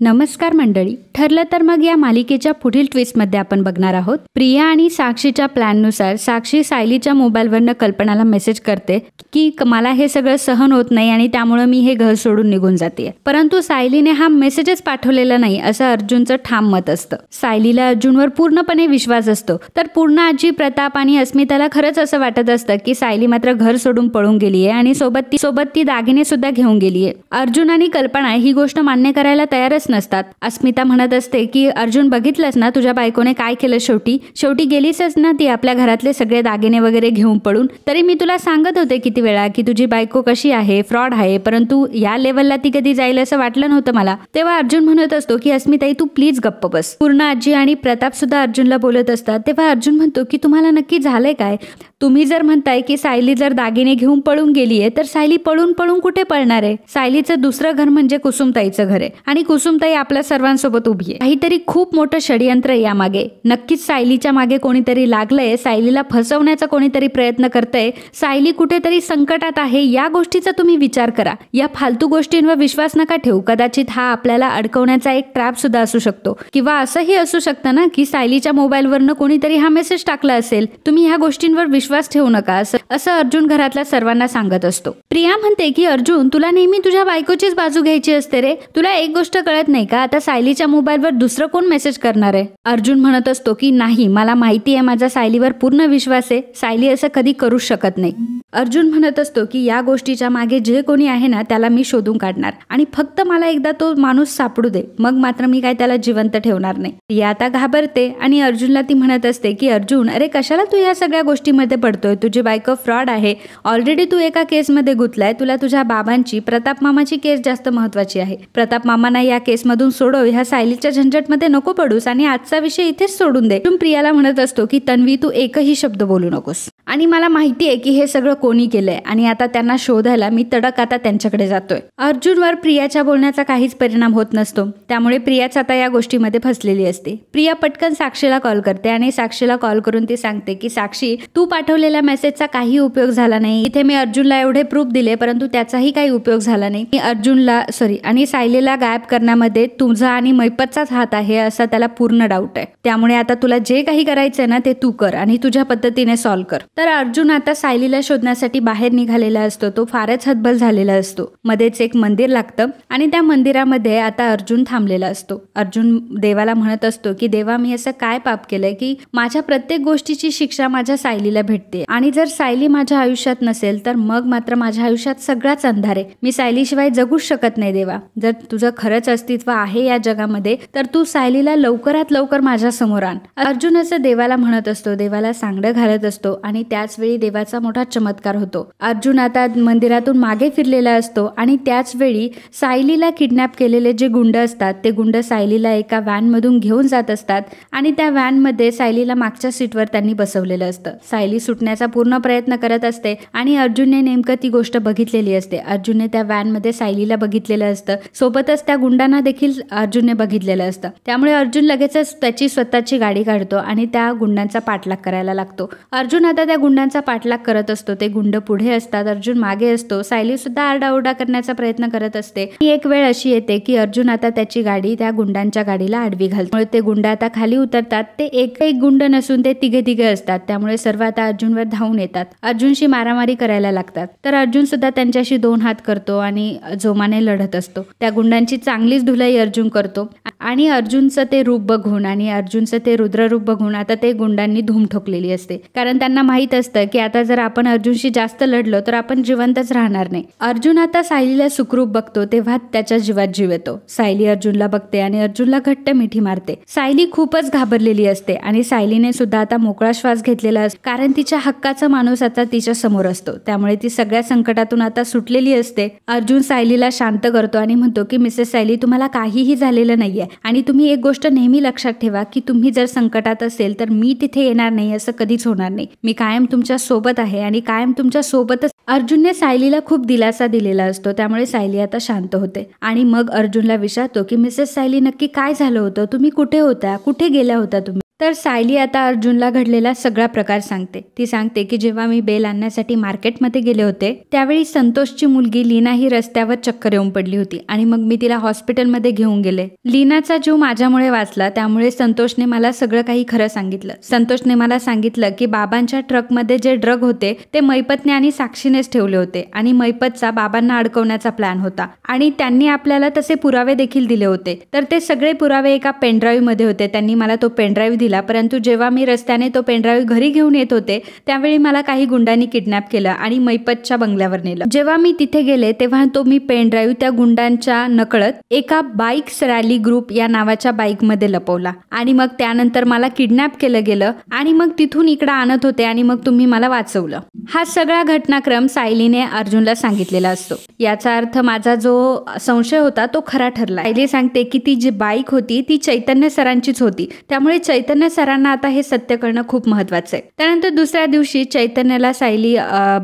नमस्कार मंडळी. ठरलं तर मग या मालिकेच्या पुढील ट्विस्टमध्ये आपण बघणार आहोत. प्रिया आणि साक्षीच्या प्लॅननुसार साक्षी सायलीच्या मोबाईलवरनं कल्पनाला मेसेज करते की मला हे सगळं सहन होत नाही आणि त्यामुळे मी हे घर सोडून निघून जाते. परंतु सायलीने हा मेसेजच पाठवलेला नाही असं अर्जुनचं ठाम मत असतं. सायलीला अर्जुनवर पूर्णपणे विश्वास असतो. तर पूर्ण आजी, प्रताप आणि अस्मिताला खरंच असं वाटत असतं की सायली मात्र घर सोडून पळून गेलीये आणि सोबत ती दागिने सुद्धा घेऊन गेलीये. अर्जुन आणि कल्पना ही गोष्ट मान्य करायला तयारच नसतात. अस्मिता म्हणत असते की अर्जुन, बघितलंस ना तुझ्या बायकोने काय केलं. शेवटी गेलीसच ना ती आपल्या घरातले सगळे दागिने वगैरे घेऊन पळून. तरी मी तुला सांगत होते किती वेळा की तुझी बायको कशी आहे, फ्रॉड आहे, परंतु या लेवलला ती कधी जाईल असं वाटलं नव्हतं मला. तेव्हा अर्जुन म्हणत असतो की अस्मिताई तू प्लीज गप्प बस. पूर्ण आजी आणि प्रताप सुद्धा अर्जुनला बोलत असतात. तेव्हा अर्जुन म्हणतो की तुम्हाला नक्की झालंय काय. तुम्ही जर म्हणताय की सायली जर दागिने घेऊन पळून गेलीये तर सायली पळून कुठे पळणार आहे. सायलीचं दुसरं घर म्हणजे कुसुमताईचं घर आहे आणि कुसुमताई आपल्या सर्वांसोबत उभी आहे. काहीतरी खूप मोठं षडयंत्र आहे यामागे. नक्कीच सायलीच्या मागे कोणीतरी लागलंय. सायलीला फसवण्याचा कोणीतरी प्रयत्न करतंय. सायली कुठेतरी संकटात आहे. या गोष्टीचा तुम्ही विचार करा. या फालतू गोष्टींवर विश्वास नका ठेवू. कदाचित हा आपल्याला अडकवण्याचा एक ट्रॅप सुद्धा असू शकतो किंवा असंही असू शकतं ना की सायलीच्या मोबाईलवरनं कोणीतरी हा मेसेज टाकला असेल. तुम्ही ह्या गोष्टींवर विश्वास ठेवू नका असं अर्जुन घरातल्या सर्वांना सांगत असतो. प्रिया म्हणते की अर्जुन, तुला नेहमी तुझ्या बायकोचीच बाजू घ्यायची असते रे. तुला एक गोष्ट कळत नाही का, आता सायलीच्या मोबाईलवर दुसरं कोण मेसेज करणार आहे. अर्जुन म्हणत असतो की नाही, मला माहिती आहे, माझा सायलीवर पूर्ण विश्वास आहे. सायली असं कधी करू शकत नाही. अर्जुन म्हणत असतो की या गोष्टीच्या मागे जे कोणी आहे ना त्याला मी शोधून काढणार आणि फक्त मला एकदा तो माणूस सापडू दे, मग मात्र मी काय त्याला जिवंत ठेवणार नाही. प्रिया आता घाबरते आणि अर्जुनला ती म्हणत असते की अर्जुन, अरे कशाला तू या सगळ्या गोष्टीमध्ये पडतोय. तुझी बायको फ्रॉड आहे. ऑलरेडी तू एका केसमध्ये गुंतलाय. तुला तुझ्या बाबांची, प्रताप मामाची केस जास्त महत्वाची आहे. प्रताप मामांना या केसमधून सोडव. ह्या सायलीच्या झंझटमध्ये नको पडूस आणि आजचा विषय इथेच सोडून दे. प्रियाला म्हणत असतो की तन्वी, तू एकही शब्द बोलू नकोस आणि मला माहिती आहे की हे सगळं कोणी केलंय आणि आता त्यांना शोधायला मी तडक आता त्यांच्याकडे जातोय. अर्जुनवर प्रियाच्या बोलण्याचा काहीच परिणाम होत नसतो. त्यामुळे प्रियाच आता या गोष्टीमध्ये फसलेली असते. प्रिया पटकन साक्षीला कॉल करते आणि साक्षीला कॉल करून ती सांगते की साक्षी, तू पाठवलेल्या मेसेजचा काही उपयोग झाला नाही. इथे मी अर्जुनला एवढे प्रूफ दिले परंतु त्याचाही काही उपयोग झाला नाही. आणि सायलीला गायब करण्यामध्ये तुझा आणि मैपतचाच हात आहे असा त्याला पूर्ण डाऊट आहे. त्यामुळे आता तुला जे काही करायचंय ना ते तू कर आणि तुझ्या पद्धतीने सॉल्व्ह कर. तर अर्जुन आता सायलीला शोधण्यासाठी बाहेर निघालेला असतो. तो फारच हतबल झालेला असतो. मध्येच एक मंदिर लागतं आणि त्या मंदिरामध्ये आता अर्जुन थांबलेला असतो. अर्जुन देवाला म्हणत असतो की देवा, मी असं काय पाप केलंय की माझ्या प्रत्येक गोष्टीची शिक्षा माझ्या सायलीला भेटते आणि जर सायली माझ्या आयुष्यात नसेल तर मग मात्र माझ्या आयुष्यात सगळाच अंधार आहे. मी सायलीशिवाय जगूच शकत नाही देवा. जर तुझं खरंच अस्तित्व आहे या जगामध्ये तर तू सायलीला लवकरात लवकर माझ्या समोर आण. अर्जुन असं देवाला म्हणत असतो. देवाला सांगडं घालत असतो आणि त्याच वेळी देवाचा मोठा चमत्कार होतो. अर्जुन आता मंदिरातून मागे फिरलेला असतो आणि त्याच वेळी सायलीला किडनॅप केलेले जे गुंड असतात ते गुंड सायलीला एका व्हॅन मधून घेऊन जात असतात आणि त्या व्हॅन मध्ये सायलीला मागच्या सीटवर त्यांनी बसवलेलं असतं. सायली सुटण्याचा पूर्ण प्रयत्न करत असते आणि अर्जुनने नेमकं ती गोष्ट बघितलेली असते. अर्जुनने त्या व्हॅन मध्ये सायलीला बघितलेलं असतं. सोबतच त्या गुंडांना देखील अर्जुनने बघितलेलं असतं. त्यामुळे अर्जुन लगेचच त्याची स्वतःची गाडी काढतो आणि त्या गुंडांचा पाठलाग करायला लागतो. अर्जुन आता त्या गुंडांचा पाठलाग करत असतो. ते गुंड पुढे असतात, अर्जुन मागे असतो. सायली सुद्धा आरडाओरडा करण्याचा प्रयत्न करत असते. एक वेळ अशी येते की अर्जुन आता त्याची गाडी त्या गुंडांच्या गाडीला आडवी घालतो. ते गुंड आता खाली उतरतात. ते एक गुंड नसून ते तिघे असतात. त्यामुळे सर्व आता अर्जुनवर धावून येतात. अर्जुनशी मारामारी करायला लागतात. तर अर्जुन सुद्धा त्यांच्याशी 2 हात करतो आणि जोमाने लढत असतो. त्या गुंडांची चांगलीच धुलाई अर्जुन करतो आणि अर्जुनचं ते रूप बघून आणि अर्जुनचं ते रुद्र रूप बघून आता ते गुंडांनी धूम ठोकलेली असते. कारण त्यांना माहित असतं की आता जर आपण अर्जुनशी जास्त लढलो तर आपण जिवंतच राहणार नाही. अर्जुन आता सायलीला सुखरूप बघतो तेव्हा त्याच्या जीवात जीव येतो. सायली अर्जुनला बघते आणि अर्जुनला घट्ट मिठी मारते. सायली खूपच घाबरलेली असते आणि सायलीने सुद्धा आता मोकळा श्वास घेतलेला असतो कारण तिच्या हक्काचा माणूस आता तिच्या समोर असतो. त्यामुळे ती सगळ्या संकटातून आता सुटलेली असते. अर्जुन सायलीला शांत करतो आणि म्हणतो की मिसेस सायली, तुम्हाला काहीही झालेलं नाहीये आणि तुम्ही एक गोष्ट नेहमी लक्षात ठेवा की तुम्ही जर संकटात असेल तर मी तिथे येणार नाही असं कधीच होणार नाही. मी कायम तुमच्या सोबत आहे आणि कायम तुमच्या सोबतच. अर्जुनने सायलीला खूप दिलासा दिलेला असतो. त्यामुळे सायली आता शांत होते आणि मग अर्जुनला विचारतो की मिसेस सायली, नक्की काय झालं होतं. तुम्ही कुठे होत्या, कुठे गेल्या होत्या तुम्ही. तर सायली आता अर्जुनला घडलेला सगळा प्रकार सांगते. ती सांगते की जेव्हा मी बेल आणण्यासाठी मार्केटमध्ये गेले होते त्यावेळी संतोषची मुलगी लीना ही रस्त्यावर चक्कर येऊन पडली होती आणि मग मी तिला हॉस्पिटलमध्ये घेऊन गेले. लीनाचा जीव माझ्यामुळे वाचला, त्यामुळे संतोषने मला सगळं काही खरं सांगितलं. संतोषने मला सांगितलं की बाबांच्या ट्रकमध्ये जे ड्रग होते ते मैपतने आणि साक्षीनेच ठेवले होते आणि मैपतचा बाबांना अडकवण्याचा प्लॅन होता आणि त्यांनी आपल्याला तसे पुरावे देखील दिले होते. तर ते सगळे पुरावे एका पेनड्राईव्ह मध्ये होते. त्यांनी मला तो पेनड्राईव्ह दिला, परंतु जेव्हा मी रस्त्याने तो पेनड्राईव्ह घरी घेऊन येत होते त्यावेळी मला काही गुंडांनी किडनॅप केलं आणि मैपतच्या बंगल्यावर नेलं. जेव्हा मी तिथे गेले तेव्हा तो मी पेनड्राईव्ह त्या गुंडांच्या नकळत एका बाईक्स रॅली ग्रुप या नावाच्या बाईक मध्ये लपवला आणि मग त्यानंतर मला किडनॅप केलं गेलं आणि मग तिथून इकडे आणत होते आणि मग तुम्ही मला वाचवलं. हा सगळा घटनाक्रम सायलीने अर्जुनला सांगितलेला असतो. याचा अर्थ माझा जो संशय होता तो खरा ठरला. सायली सांगते की ती जी बाईक होती ती चैतन्य सरांचीच होती, त्यामुळे चैतन्य सरांना आता हे सत्य करणं खूप महत्वाचं आहे. त्यानंतर दुसऱ्या दिवशी चैतन्यला सायली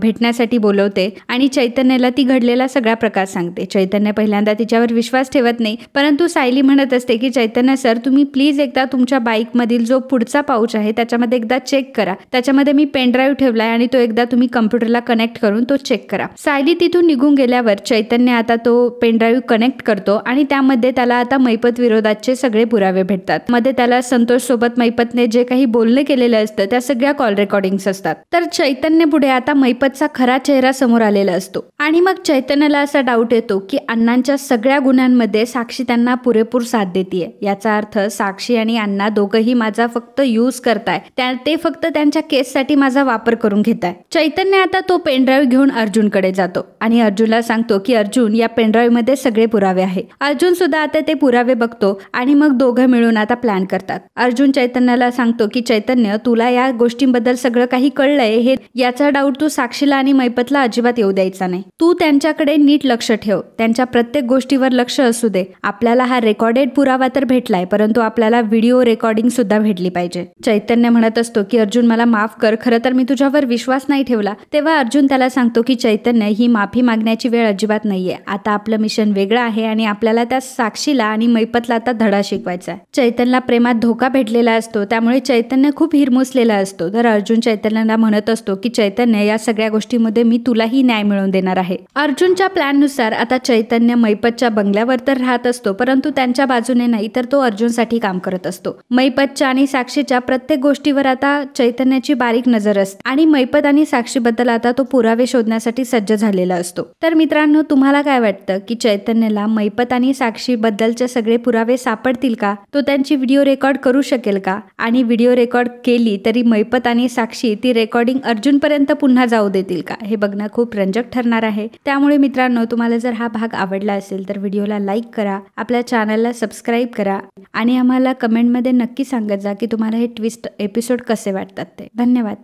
भेटण्यासाठी बोलवते आणि चैतन्यला ती घडलेला सगळा प्रकार सांगते. चैतन्य पहिल्यांदा तिच्यावर विश्वास ठेवत नाही, परंतु सायली म्हणत असते की चैतन्य सर तुम्ही प्लीज एकदा तुमच्या बाईक मधील जो पुढचा पाऊच आहे त्याच्यामध्ये एकदा चेक करा, त्याच्यामध्ये मी पेनड्राईव्ह ठेवलाय आणि तो एकदा तुम्ही कम्प्युटरला कनेक्ट करून तो चेक करा. सायली तिथून निघून गेल्यावर चैतन्य आता तो पेनड्राईव्ह कनेक्ट करतो आणि त्यामध्ये त्याला आता मैपत विरोधाचे सगळे पुरावे भेटतात. मध्ये त्याला संतोष सोबत मैपतने जे काही बोलणे केलेलं असतं त्या सगळ्या कॉल रेकॉर्डिंग्स असतात. तर चैतन्य पुढे आता मैपतचा खरा चेहरा समोर आलेला असतो आणि मग चैतन्यला असा डाऊट येतो की अण्णांच्या सगळ्या गुन्ह्यांमध्ये साक्षी त्यांना पुरेपूर साथ देतीये. याचा अर्थ साक्षी आणि अण्णा दोघंही माझा फक्त यूज करताय, ते फक्त त्यांच्या केससाठी माझा वापर करून घेताय. चैतन्य आता तो पेनड्राईव्ह घेऊन अर्जुनकडे जातो आणि अर्जुनला सांगतो की अर्जुन या पेनड्राईव्ह मध्ये सगळे पुरावे आहे. अर्जुन सुद्धा आता ते पुरावे बघतो आणि मग दोघं मिळून आता प्लॅन करतात. अर्जुन चैतन्याला सांगतो की चैतन्य तुला या गोष्टींबद्दल सगळं काही कळलंय, हे याचा डाऊट तू साक्षीला आणि मैपतला अजिबात येऊ द्यायचा नाही. तू त्यांच्याकडे नीट लक्ष ठेव, त्यांच्या प्रत्येक गोष्टीवर लक्ष असू दे. आपल्याला हा रेकॉर्डेड पुरावा तर भेटलाय, परंतु आपल्याला व्हिडिओ रेकॉर्डिंग सुद्धा भेटली पाहिजे. चैतन्य म्हणत असतो की अर्जुन मला माफ कर, खरं तर मी तुझ्यावर विश्वास नाही ठेवला. तेव्हा अर्जुन त्याला सांगतो की चैतन्य ही माफी मागण्याची वेळ अजिबात नाहीये. आता आपलं मिशन वेगळं आहे आणि आपल्याला त्या साक्षीला आणि मैपतला आता धडा शिकवायचा आहे. चैतन्यला प्रेमात धोका भेटलेला असतो, त्यामुळे चैतन्य खूप हिरमुसलेला असतो. तर अर्जुन चैतन्याला म्हणत असतो की चैतन्य या सगळ्या गोष्टीमध्ये मी तुलाही न्याय मिळवून देणार आहे. अर्जुनच्या प्लॅन नुसार आता चैतन्य मैपतच्या बंगल्यावर तर राहत असतो, परंतु त्यांच्या बाजूने नाही तर तो अर्जुनसाठी काम करत असतो. मैपतच्या आणि साक्षीच्या प्रत्येक गोष्टीवर आता चैतन्याची बारीक नजर असते आणि मैपत आणि साक्षीबद्दल आता तो पुरावे शोधण्यासाठी सज्ज झालेला असतो. तर मित्रांनो, तुम्हाला काय वाटतं की चैतन्यला मैपत आणि साक्षी बद्दलचे सगळे पुरावे सापडतील का? तो त्यांची व्हिडिओ रेकॉर्ड करू शकेल का? आणि व्हिडिओ रेकॉर्ड केली तरी मैपत आणि साक्षी ती रेकॉर्डिंग अर्जुनपर्यंत पुन्हा जाऊ देतील का? हे बघणं खूप रंजक ठरणार आहे. त्यामुळे मित्रांनो, तुम्हाला जर हा भाग आवडला असेल तर व्हिडिओला लाईक करा, आपल्या चॅनलला सबस्क्राईब करा आणि आम्हाला कमेंटमध्ये नक्की सांगत जा की तुम्हाला हे ट्विस्ट एपिसोड कसे वाटतात ते. धन्यवाद.